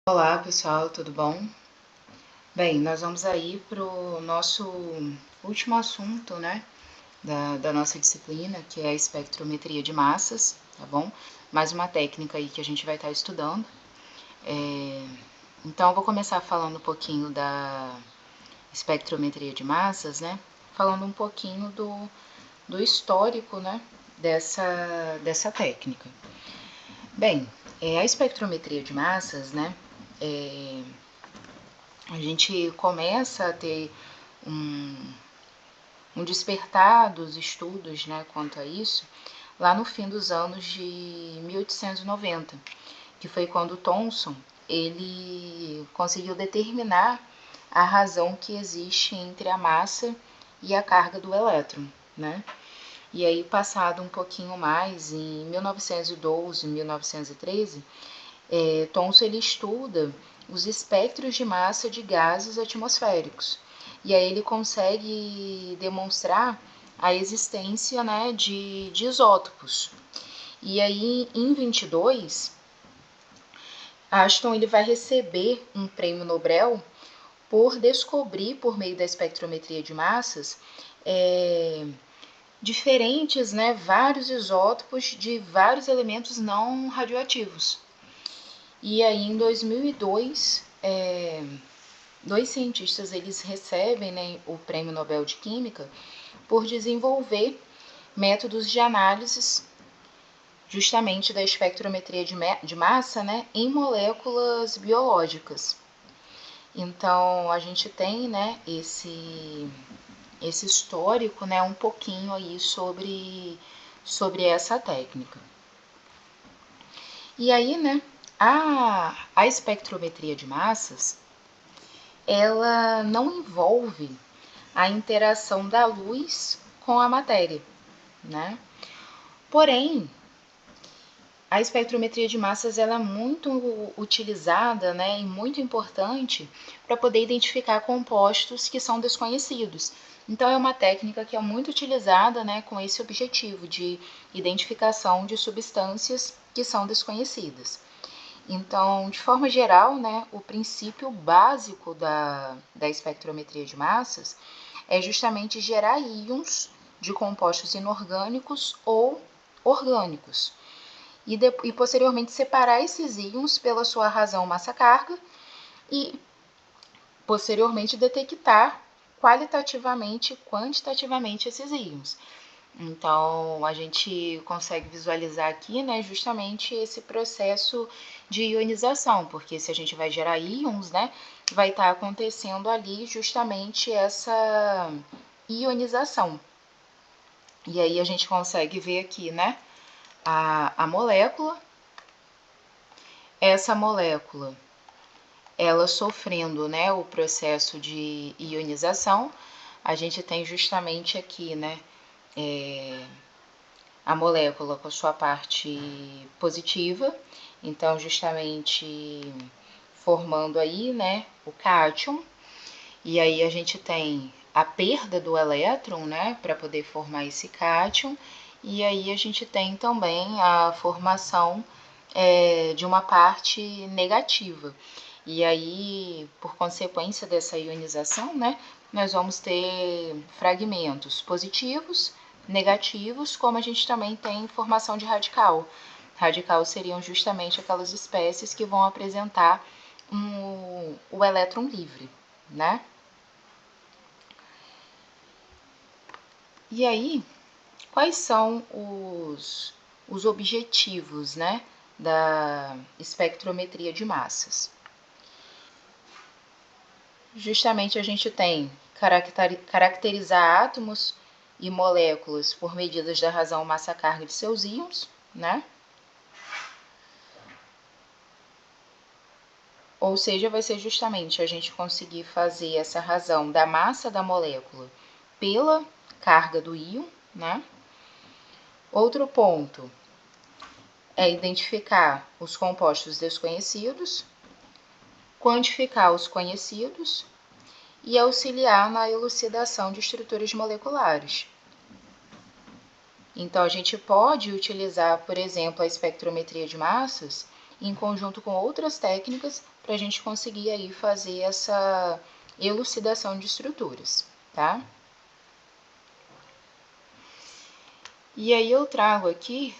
Olá pessoal, tudo bom? Bem, nós vamos aí para o nosso último assunto, né, da nossa disciplina, que é a espectrometria de massas, tá bom? Mais uma técnica aí que a gente vai estar estudando. Então, eu vou começar falando um pouquinho da espectrometria de massas, né? Falando um pouquinho do histórico, né, dessa técnica. Bem, a espectrometria de massas, né, a gente começa a ter um despertar dos estudos, né, quanto a isso, lá no fim dos anos de 1890, que foi quando Thomson ele conseguiu determinar a razão que existe entre a massa e a carga do elétron, né? E aí, passado um pouquinho mais, em 1912, 1913, Thomson ele estuda os espectros de massa de gases atmosféricos. E aí ele consegue demonstrar a existência, né, de isótopos. E aí, em 22, Ashton ele vai receber um prêmio Nobel por descobrir, por meio da espectrometria de massas, diferentes, né, vários isótopos de vários elementos não radioativos. E aí, em 2002, dois cientistas eles recebem, né, o Prêmio Nobel de Química por desenvolver métodos de análises justamente da espectrometria de massa, né, em moléculas biológicas. Então, a gente tem, né, esse histórico, né, um pouquinho aí sobre essa técnica. E aí, né, a espectrometria de massas, ela não envolve a interação da luz com a matéria, né? Porém, a espectrometria de massas ela é muito utilizada, né, e muito importante para poder identificar compostos que são desconhecidos. Então, é uma técnica que é muito utilizada, né, com esse objetivo de identificação de substâncias que são desconhecidas. Então, de forma geral, né, o princípio básico da espectrometria de massas é justamente gerar íons de compostos inorgânicos ou orgânicos e posteriormente separar esses íons pela sua razão massa-carga e posteriormente detectar qualitativamente e quantitativamente esses íons. Então, a gente consegue visualizar aqui, né, justamente esse processo de ionização, porque se a gente vai gerar íons, né, vai estar acontecendo ali justamente essa ionização. E aí a gente consegue ver aqui, né, a molécula, essa molécula, ela sofrendo, né, o processo de ionização, a gente tem justamente aqui, né, a molécula com a sua parte positiva, então justamente formando aí, né, o cátion, e aí a gente tem a perda do elétron, né, para poder formar esse cátion, e aí a gente tem também a formação de uma parte negativa. E aí, por consequência dessa ionização, né, nós vamos ter fragmentos positivos, negativos, como a gente também tem formação de radical. Radical seriam justamente aquelas espécies que vão apresentar o elétron livre, né? E aí, quais são os objetivos, né, da espectrometria de massas? Justamente a gente tem caracterizar átomos e moléculas por medidas da razão massa-carga de seus íons, né? Ou seja, vai ser justamente a gente conseguir fazer essa razão da massa da molécula pela carga do íon, né? Outro ponto é identificar os compostos desconhecidos, quantificar os conhecidos e auxiliar na elucidação de estruturas moleculares. Então, a gente pode utilizar, por exemplo, a espectrometria de massas em conjunto com outras técnicas para a gente conseguir aí fazer essa elucidação de estruturas, tá? E aí eu trago aqui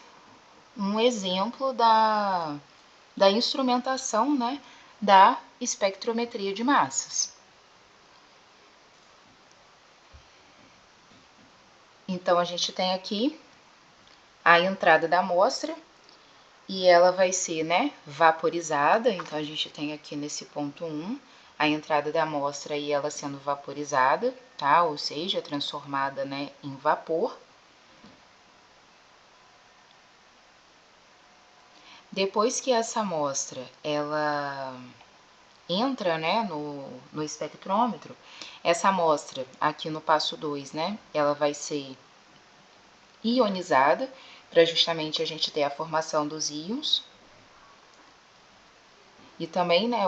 um exemplo da instrumentação, né, da espectrometria de massas. Então, a gente tem aqui a entrada da amostra e ela vai ser, né, vaporizada. Então, a gente tem aqui nesse ponto 1 a entrada da amostra e ela sendo vaporizada, tá? Ou seja, transformada, né, em vapor. Depois que essa amostra, ela entra, né, no espectrômetro, essa amostra aqui no passo 2, né, ela vai ser ionizada, para justamente a gente ter a formação dos íons. E também, né,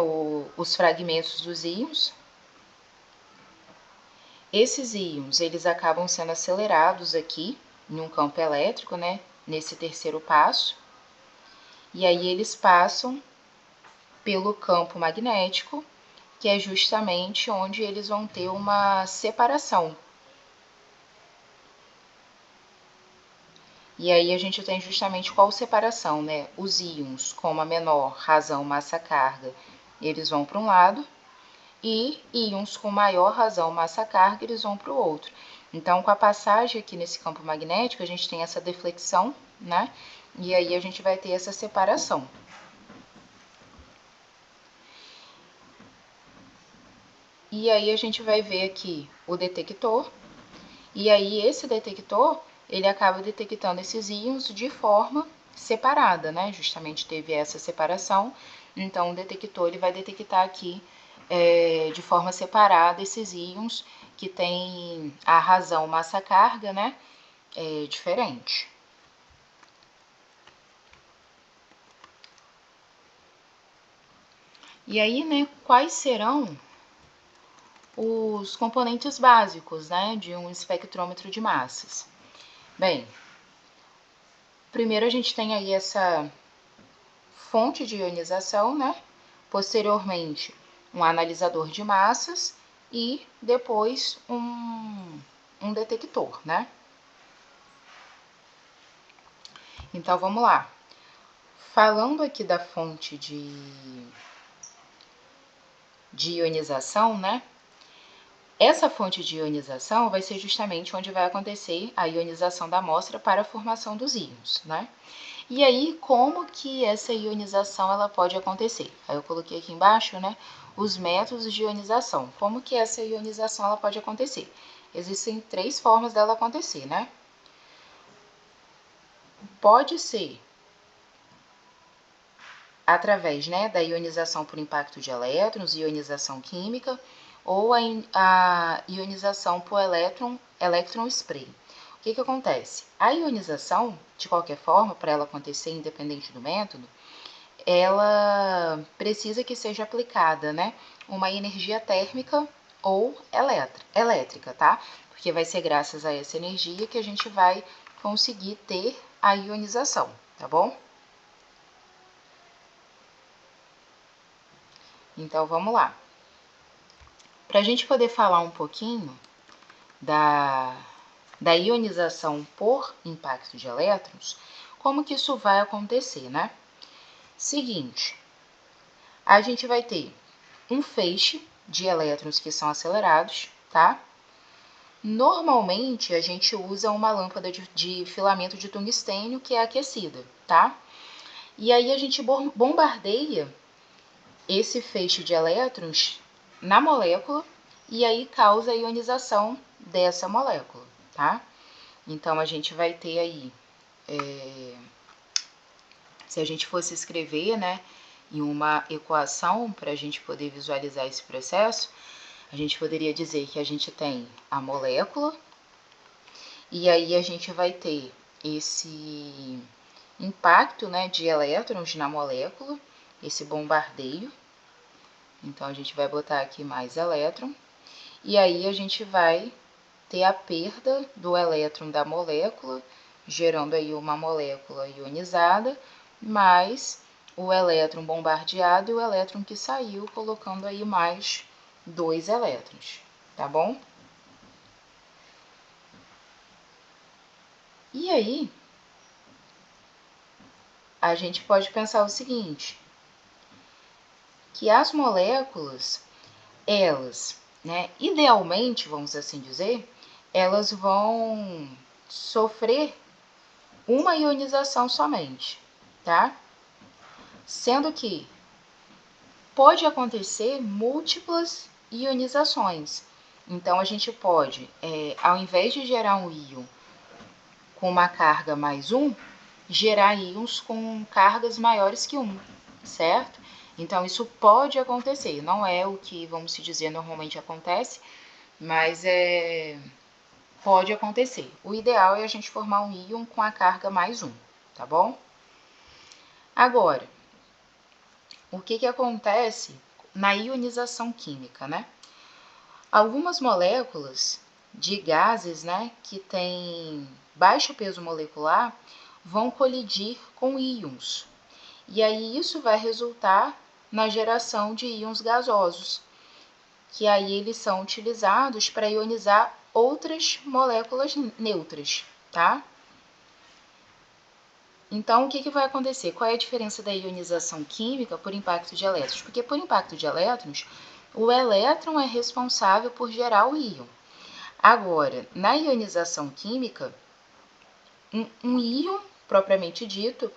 os fragmentos dos íons. Esses íons, eles acabam sendo acelerados aqui, em um campo elétrico, né, nesse terceiro passo. E aí eles passam pelo campo magnético, que é justamente onde eles vão ter uma separação. E aí a gente tem justamente qual separação, né? Os íons com uma menor razão massa-carga, eles vão para um lado, e íons com maior razão massa-carga, eles vão para o outro. Então, com a passagem aqui nesse campo magnético, a gente tem essa deflexão, né? E aí a gente vai ter essa separação. E aí a gente vai ver aqui o detector, e aí esse detector, ele acaba detectando esses íons de forma separada, né? Justamente teve essa separação, então o detector ele vai detectar aqui de forma separada esses íons que tem a razão massa-carga, né? Diferente. E aí, né, quais serão os componentes básicos, né, de um espectrômetro de massas? Bem, primeiro a gente tem aí essa fonte de ionização, né? Posteriormente, um analisador de massas e depois um detector, né? Então, vamos lá. Falando aqui da fonte de ionização, né? Essa fonte de ionização vai ser justamente onde vai acontecer a ionização da amostra para a formação dos íons, né? E aí, como que essa ionização ela pode acontecer? Aí eu coloquei aqui embaixo, né, os métodos de ionização. Como que essa ionização ela pode acontecer? Existem 3 formas dela acontecer, né? Pode ser através, né, da ionização por impacto de elétrons, ionização química, ou a ionização por elétron spray. O que acontece? A ionização, de qualquer forma, para ela acontecer independente do método, ela precisa que seja aplicada, né, uma energia térmica ou elétrica, tá? Porque vai ser graças a essa energia que a gente vai conseguir ter a ionização, tá bom? Então, vamos lá. Para a gente poder falar um pouquinho da ionização por impacto de elétrons, como que isso vai acontecer, né? Seguinte, a gente vai ter um feixe de elétrons que são acelerados, tá? Normalmente, a gente usa uma lâmpada de filamento de tungstênio que é aquecida, tá? E aí a gente bombardeia esse feixe de elétrons na molécula e aí causa a ionização dessa molécula, tá? Então, a gente vai ter aí, se a gente fosse escrever, né, em uma equação para a gente poder visualizar esse processo, a gente poderia dizer que a gente tem a molécula e aí a gente vai ter esse impacto, né, de elétrons na molécula, esse bombardeio. Então, a gente vai botar aqui mais elétron. E aí, a gente vai ter a perda do elétron da molécula, gerando aí uma molécula ionizada, mais o elétron bombardeado e o elétron que saiu, colocando aí mais 2 elétrons, tá bom? E aí, a gente pode pensar o seguinte, que as moléculas, elas, né, idealmente, vamos assim dizer, elas vão sofrer uma ionização somente, tá? Sendo que pode acontecer múltiplas ionizações. Então, a gente pode, ao invés de gerar um íon com uma carga mais 1, gerar íons com cargas maiores que 1, certo? Então, isso pode acontecer. Não é o que, vamos se dizer, normalmente acontece, mas pode acontecer. O ideal é a gente formar um íon com a carga mais 1, tá bom? Agora, o que acontece na ionização química, né? Algumas moléculas de gases, né, que têm baixo peso molecular, vão colidir com íons. E aí isso vai resultar na geração de íons gasosos, que aí eles são utilizados para ionizar outras moléculas neutras, tá? Então, o que vai acontecer? Qual é a diferença da ionização química por impacto de elétrons? Porque por impacto de elétrons, o elétron é responsável por gerar o íon. Agora, na ionização química, um íon, propriamente dito,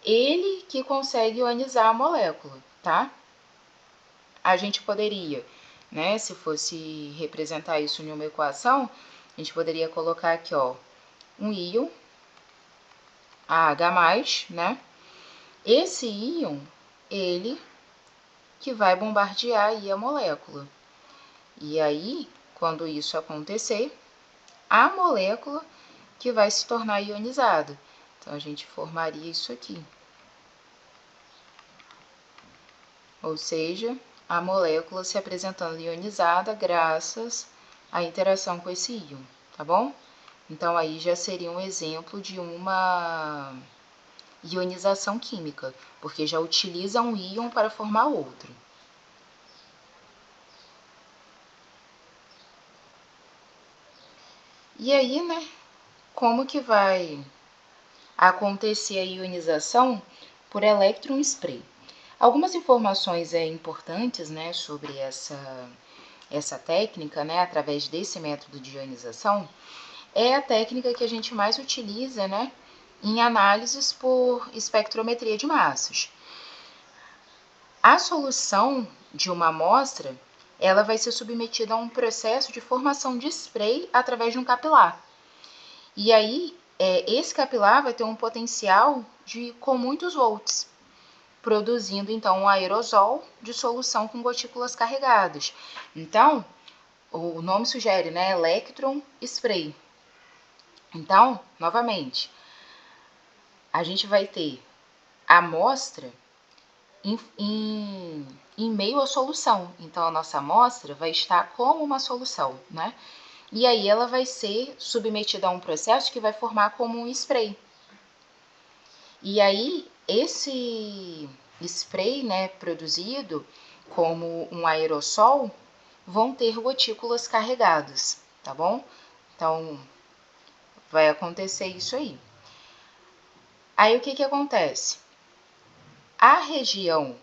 ele que consegue ionizar a molécula, tá? A gente poderia, né, se fosse representar isso em uma equação, a gente poderia colocar aqui, ó, um íon, AH+, né? Esse íon, ele que vai bombardear aí a molécula. E aí, quando isso acontecer, a molécula que vai se tornar ionizada. Então, a gente formaria isso aqui. Ou seja, a molécula se apresentando ionizada graças à interação com esse íon, tá bom? Então, aí já seria um exemplo de uma ionização química, porque já utiliza um íon para formar outro. E aí, né, como que vai acontecer a ionização por elétron spray? Algumas informações importantes, né, sobre essa técnica, né, através desse método de ionização, é a técnica que a gente mais utiliza, né, em análises por espectrometria de massas. A solução de uma amostra, ela vai ser submetida a um processo de formação de spray através de um capilar. E aí, esse capilar vai ter um potencial com muitos volts, produzindo então um aerosol de solução com gotículas carregadas. Então, o nome sugere, né, electron spray. Então, novamente, a gente vai ter a amostra em meio à solução. Então, a nossa amostra vai estar como uma solução, né? E aí ela vai ser submetida a um processo que vai formar como um spray. E aí, esse spray, né, produzido como um aerossol, vão ter gotículas carregadas, tá bom? Então, vai acontecer isso aí. Aí, o que acontece? A região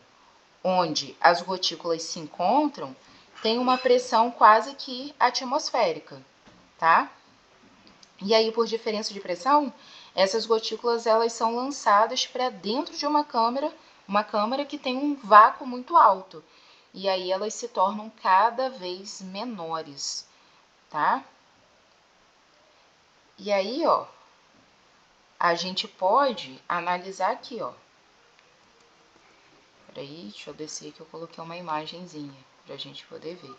onde as gotículas se encontram tem uma pressão quase que atmosférica, tá? E aí, por diferença de pressão, essas gotículas elas são lançadas para dentro de uma câmara que tem um vácuo muito alto. E aí elas se tornam cada vez menores, tá? E aí, ó, a gente pode analisar aqui, ó. Peraí, deixa eu descer que eu coloquei uma imagenzinha pra gente poder ver.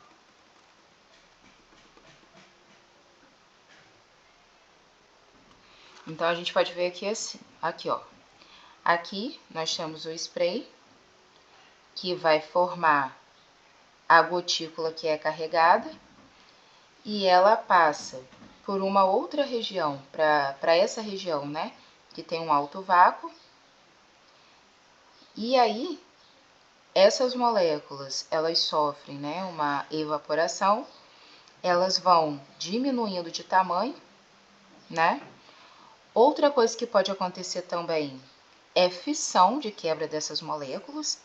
Então, a gente pode ver aqui assim, aqui, ó. Aqui nós temos o spray, que vai formar a gotícula que é carregada, e ela passa por uma outra região, para essa região, né, que tem um alto vácuo, E aí, essas moléculas, elas sofrem, né, uma evaporação, elas vão diminuindo de tamanho, né? Outra coisa que pode acontecer também é fissão de quebra dessas moléculas,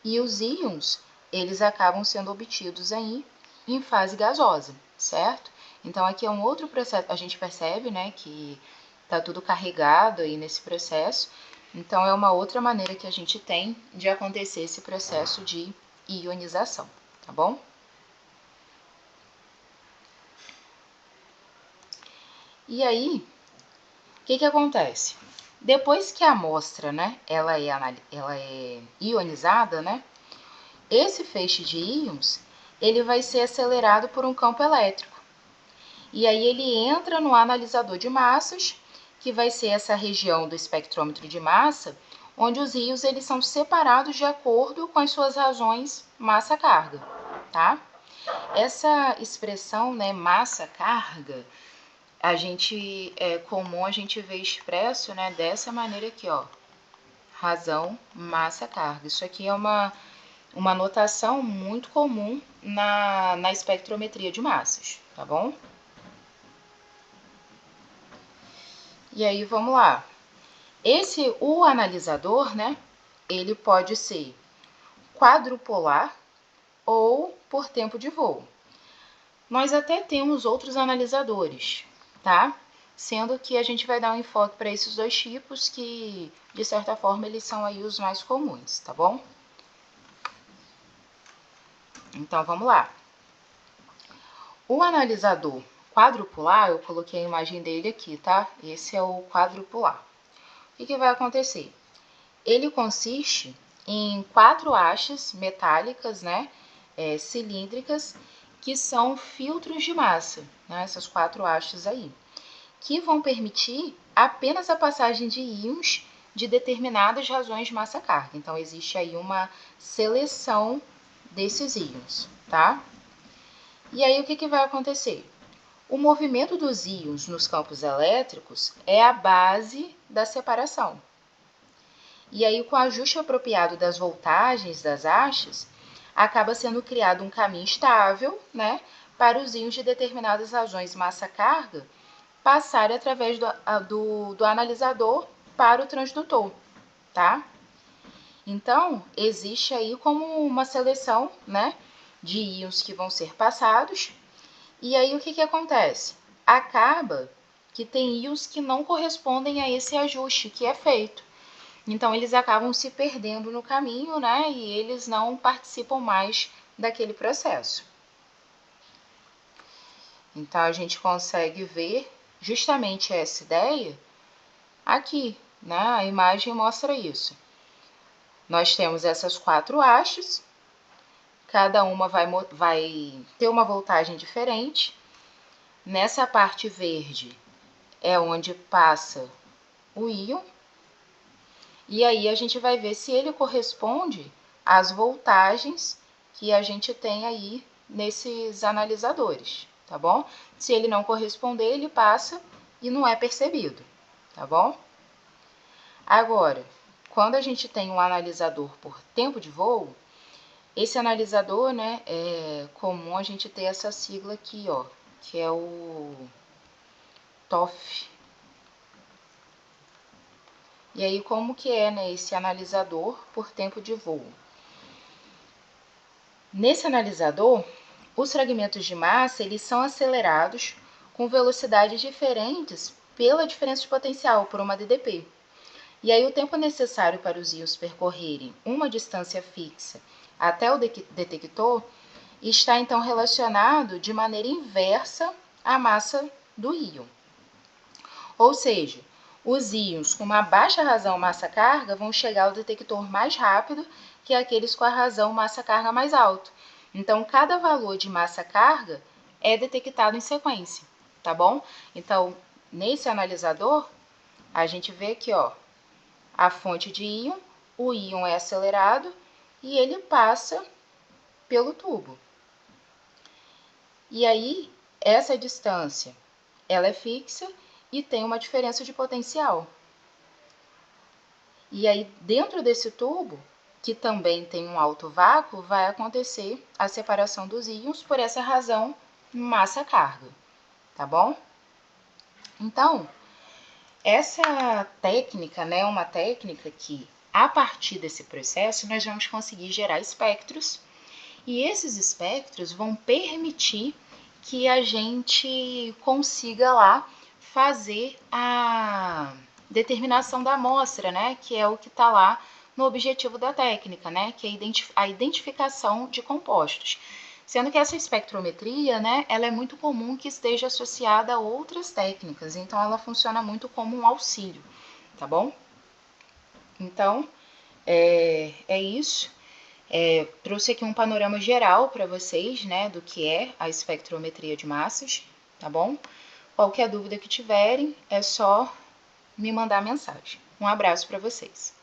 e os íons, eles acabam sendo obtidos aí em fase gasosa, certo? Então, aqui é um outro processo, a gente percebe, né, que tá tudo carregado aí nesse processo, então é uma outra maneira que a gente tem de acontecer esse processo de ionização, tá bom? E aí, o que acontece? Depois que a amostra, né, ela é ionizada, né, esse feixe de íons, ele vai ser acelerado por um campo elétrico. E aí ele entra no analisador de massas, que vai ser essa região do espectrômetro de massa, onde os íons eles são separados de acordo com as suas razões massa-carga, tá? Essa expressão, né, massa-carga, é comum a gente ver expresso, né, dessa maneira aqui, ó, razão massa-carga. Isso aqui é uma notação muito comum na espectrometria de massas, tá bom? E aí, vamos lá. O analisador, né, ele pode ser quadrupolar ou por tempo de voo. Nós até temos outros analisadores, tá? Sendo que a gente vai dar um enfoque para esses dois tipos que, de certa forma, eles são aí os mais comuns, tá bom? Então, vamos lá. O analisador quadrupolar, eu coloquei a imagem dele aqui, tá? Esse é o quadrupolar. O que vai acontecer? Ele consiste em 4 hastes metálicas, né, cilíndricas, que são filtros de massa, né, essas 4 hastes aí, que vão permitir apenas a passagem de íons de determinadas razões de massa-carga. Então, existe aí uma seleção desses íons, tá? E aí, o que vai acontecer? O movimento dos íons nos campos elétricos é a base da separação. E aí, com o ajuste apropriado das voltagens das hastes, acaba sendo criado um caminho estável, né, para os íons de determinadas razões massa-carga passarem através do analisador para o transdutor, tá? Então, existe aí como uma seleção, né, de íons que vão ser passados. E aí, o que acontece? Acaba que tem íons que não correspondem a esse ajuste que é feito. Então, eles acabam se perdendo no caminho, né? E eles não participam mais daquele processo. Então, a gente consegue ver justamente essa ideia aqui, né? A imagem mostra isso. Nós temos essas 4 hastes, cada uma vai ter uma voltagem diferente. Nessa parte verde é onde passa o íon. E aí a gente vai ver se ele corresponde às voltagens que a gente tem aí nesses analisadores, tá bom? Se ele não corresponder, ele passa e não é percebido, tá bom? Agora, quando a gente tem um analisador por tempo de voo, esse analisador, né, é comum a gente ter essa sigla aqui, ó, que é o TOF. E aí, como que é, né, esse analisador por tempo de voo? Nesse analisador, os fragmentos de massa eles são acelerados com velocidades diferentes pela diferença de potencial, por uma DDP. E aí o tempo necessário para os íons percorrerem uma distância fixa até o detector está então relacionado de maneira inversa à massa do íon. Ou seja, os íons com uma baixa razão massa-carga vão chegar ao detector mais rápido que aqueles com a razão massa-carga mais alta. Então, cada valor de massa-carga é detectado em sequência, tá bom? Então, nesse analisador, a gente vê aqui, ó, a fonte de íon, o íon é acelerado e ele passa pelo tubo. E aí, essa distância, ela é fixa e tem uma diferença de potencial. E aí, dentro desse tubo, que também tem um alto vácuo, vai acontecer a separação dos íons, por essa razão, massa-carga, tá bom? Então, essa técnica, né, é uma técnica que, a partir desse processo, nós vamos conseguir gerar espectros, e esses espectros vão permitir que a gente consiga lá fazer a determinação da amostra, né, que é o que está lá no objetivo da técnica, né, que é a identificação de compostos. Sendo que essa espectrometria, né, ela é muito comum que esteja associada a outras técnicas, então ela funciona muito como um auxílio, tá bom? Então, é isso. Trouxe aqui um panorama geral para vocês, né, do que é a espectrometria de massas, tá bom? Qualquer dúvida que tiverem, é só me mandar mensagem. Um abraço para vocês.